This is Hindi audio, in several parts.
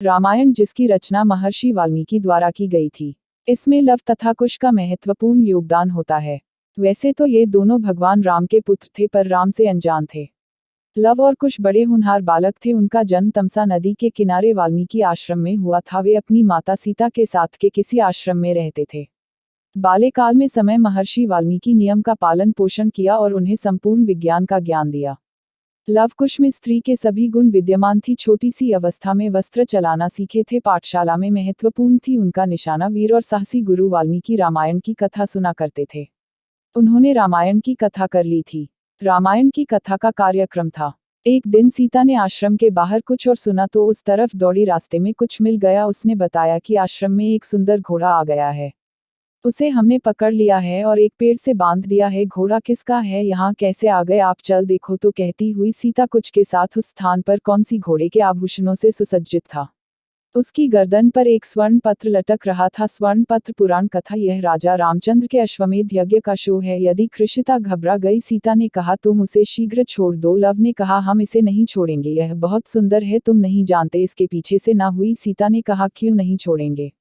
रामायण, जिसकी रचना महर्षि वाल्मीकि द्वारा की गई थी, इसमें लव तथा कुश का महत्वपूर्ण योगदान होता है। वैसे तो ये दोनों भगवान राम के पुत्र थे, पर राम से अनजान थे। लव और कुश बड़े होनहार बालक थे। उनका जन्म तमसा नदी के किनारे वाल्मीकि आश्रम में हुआ था। वे अपनी माता सीता के साथ के किसी आश्रम में रहते थे। बाल्यकाल में समय महर्षि वाल्मीकि नियम का पालन पोषण किया और उन्हें संपूर्ण विज्ञान का ज्ञान दिया। लव कुश में स्त्री के सभी गुण विद्यमान थी। छोटी सी अवस्था में वस्त्र चलाना सीखे थे। पाठशाला में महत्वपूर्ण थी उनका निशाना। वीर और साहसी गुरु वाल्मीकि रामायण की कथा सुना करते थे। उन्होंने रामायण की कथा कर ली थी। रामायण की कथा का कार्यक्रम था। एक दिन सीता ने आश्रम के बाहर कुछ और सुना तो उस तरफ दौड़ी। रास्ते में कुछ मिल गया। उसने बताया कि आश्रम में एक सुंदर घोड़ा आ गया है। उसे हमने पकड़ लिया है और एक पेड़ से बांध दिया है। घोड़ा किसका है, यहाँ कैसे आ गए आप, चल देखो तो, कहती हुई सीता कुछ के साथ उस स्थान पर कौन सी घोड़े के आभूषणों से सुसज्जित था। उसकी गर्दन पर एक स्वर्ण पत्र लटक रहा था। स्वर्ण पत्र पुराण कथा। यह राजा रामचंद्र के अश्वमेध यज्ञ का शो है। यदि कृषिता घबरा गई। सीता ने कहा तुम उसे शीघ्र छोड़ दो। लव ने कहा हम इसे नहीं छोड़ेंगे, यह बहुत सुंदर है, तुम नहीं जानते इसके पीछे से ना हुई। सीता ने कहा क्यों नहीं छोड़ेंगे,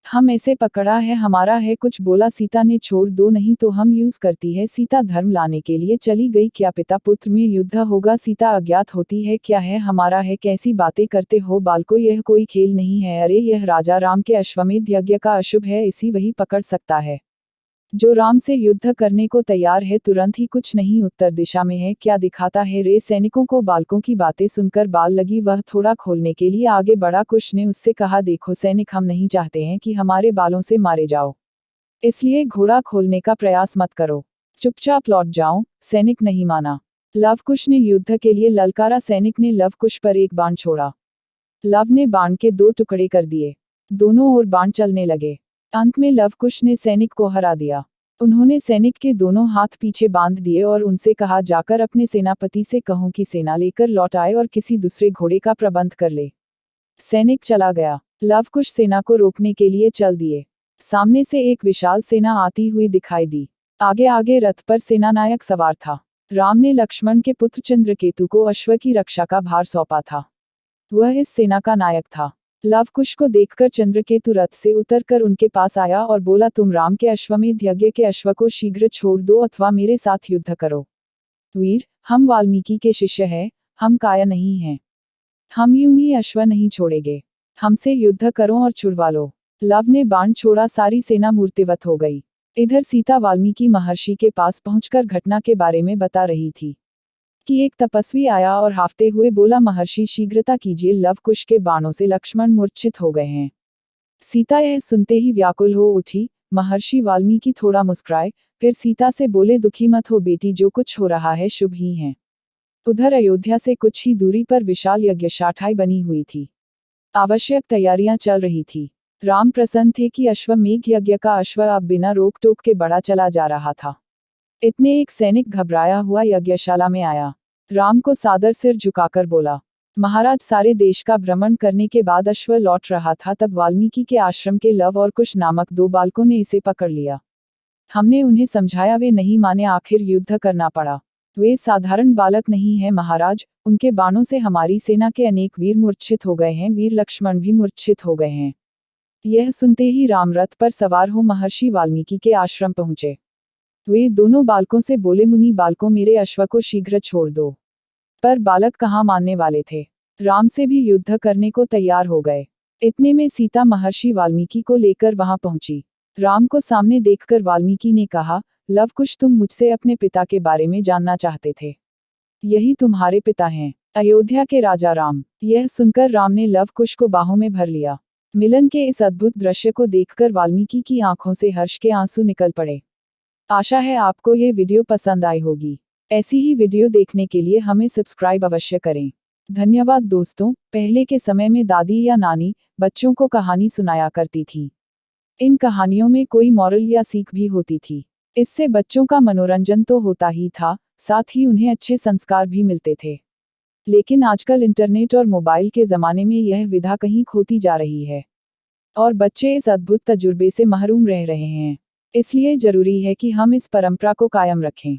हम ऐसे पकड़ा है, हमारा है। कुछ बोला। सीता ने छोड़ दो, नहीं तो हम यूज करती है। सीता धर्म लाने के लिए चली गई। क्या पिता पुत्र में युद्ध होगा। सीता अज्ञात होती है। क्या है, हमारा है, कैसी बातें करते हो बालको, यह कोई खेल नहीं है। अरे यह राजा राम के अश्वमेध यज्ञ का अशुभ है, इसी वही पकड़ सकता है जो राम से युद्ध करने को तैयार है। तुरंत ही कुछ नहीं उत्तर दिशा में है। क्या दिखाता है रे सैनिकों को। बालकों की बातें सुनकर बाल लगी। वह थोड़ा खोलने के लिए आगे बढ़ा। कुश ने उससे कहा देखो सैनिक, हम नहीं चाहते हैं कि हमारे बालों से मारे जाओ, इसलिए घोड़ा खोलने का प्रयास मत करो, चुपचाप लौट जाओ। सैनिक नहीं माना। लव कुश ने युद्ध के लिए ललकारा। सैनिक ने लव कुश पर एक बाण छोड़ा। लव ने बाण के 2 टुकड़े कर दिए। दोनों ओर बाण चलने लगे। अंत में लव कुश ने सैनिक को हरा दिया। उन्होंने सैनिक के दोनों हाथ पीछे बांध दिए और उनसे कहा जाकर अपने सेनापति से कहो कि सेना लेकर लौट आए और किसी दूसरे घोड़े का प्रबंध कर ले। सैनिक चला गया। लव कुश सेना को रोकने के लिए चल दिए। सामने से एक विशाल सेना आती हुई दिखाई दी। आगे आगे रथ पर सेनानायक सवार था। राम ने लक्ष्मण के पुत्र चंद्रकेतु को अश्व की रक्षा का भार सौंपा था। वह इस सेना का नायक था। लव कुश को देखकर चंद्रकेतु रथ से उतरकर उनके पास आया और बोला तुम राम के अश्वमेध यज्ञ के अश्व को शीघ्र छोड़ दो अथवा मेरे साथ युद्ध करो। वीर, हम वाल्मीकि के शिष्य हैं, हम काया नहीं हैं, हम यूं ही अश्व नहीं छोड़ेंगे, हमसे युद्ध करो और छुड़वा लो। लव ने बाण छोड़ा। सारी सेना मूर्तिवत हो गई। इधर सीता वाल्मीकि महर्षि के पास पहुंचकर घटना के बारे में बता रही थी कि एक तपस्वी आया और हाफते हुए बोला महर्षि शीघ्रता कीजिए, लव कुश के बाणों से लक्ष्मण मूर्छित हो गए हैं। सीता यह सुनते ही व्याकुल हो उठी। महर्षि वाल्मीकि थोड़ा मुस्कुराए, फिर सीता से बोले दुखी मत हो बेटी, जो कुछ हो रहा है शुभ ही है। उधर अयोध्या से कुछ ही दूरी पर विशाल यज्ञशाठाई बनी हुई थी। आवश्यक तैयारियां चल रही थी। राम प्रसन्न थे कि अश्वमेध यज्ञ का अश्व अब बिना रोक टोक के बढ़ा चला जा रहा था। इतने एक सैनिक घबराया हुआ यज्ञशाला में आया। राम को सादर सिर झुकाकर बोला महाराज, सारे देश का भ्रमण करने के बाद अश्व लौट रहा था, तब वाल्मीकि के आश्रम के लव और कुश नामक 2 बालकों ने इसे पकड़ लिया। हमने उन्हें समझाया, वे नहीं माने, आखिर युद्ध करना पड़ा। वे साधारण बालक नहीं है महाराज, उनके बाणों से हमारी सेना के अनेक वीर मूर्छित हो गए हैं, वीर लक्ष्मण भी मूर्छित हो गए हैं। यह सुनते ही राम रथ पर सवार हो महर्षि वाल्मीकि के आश्रम पहुंचे। वे दोनों बालकों से बोले मुनि बालकों, मेरे अश्व को शीघ्र छोड़ दो। पर बालक कहाँ मानने वाले थे, राम से भी युद्ध करने को तैयार हो गए। इतने में सीता महर्षि वाल्मीकि को लेकर वहां पहुंची। राम को सामने देखकर वाल्मीकि ने कहा लव कुश, तुम मुझसे अपने पिता के बारे में जानना चाहते थे, यही तुम्हारे पिता हैं, अयोध्या के राजा राम। यह सुनकर राम ने लव कुश को बाहों में भर लिया। मिलन के इस अद्भुत दृश्य को देखकर वाल्मीकि की आंखों से हर्ष के आंसू निकल पड़े। आशा है आपको ये वीडियो पसंद आई होगी। ऐसी ही वीडियो देखने के लिए हमें सब्सक्राइब अवश्य करें। धन्यवाद दोस्तों। पहले के समय में दादी या नानी बच्चों को कहानी सुनाया करती थी। इन कहानियों में कोई मॉरल या सीख भी होती थी। इससे बच्चों का मनोरंजन तो होता ही था, साथ ही उन्हें अच्छे संस्कार भी मिलते थे। लेकिन आजकल इंटरनेट और मोबाइल के ज़माने में यह विधा कहीं खोती जा रही है और बच्चे इस अद्भुत तजुर्बे से महरूम रह रहे हैं। इसलिए जरूरी है कि हम इस परंपरा को कायम रखें।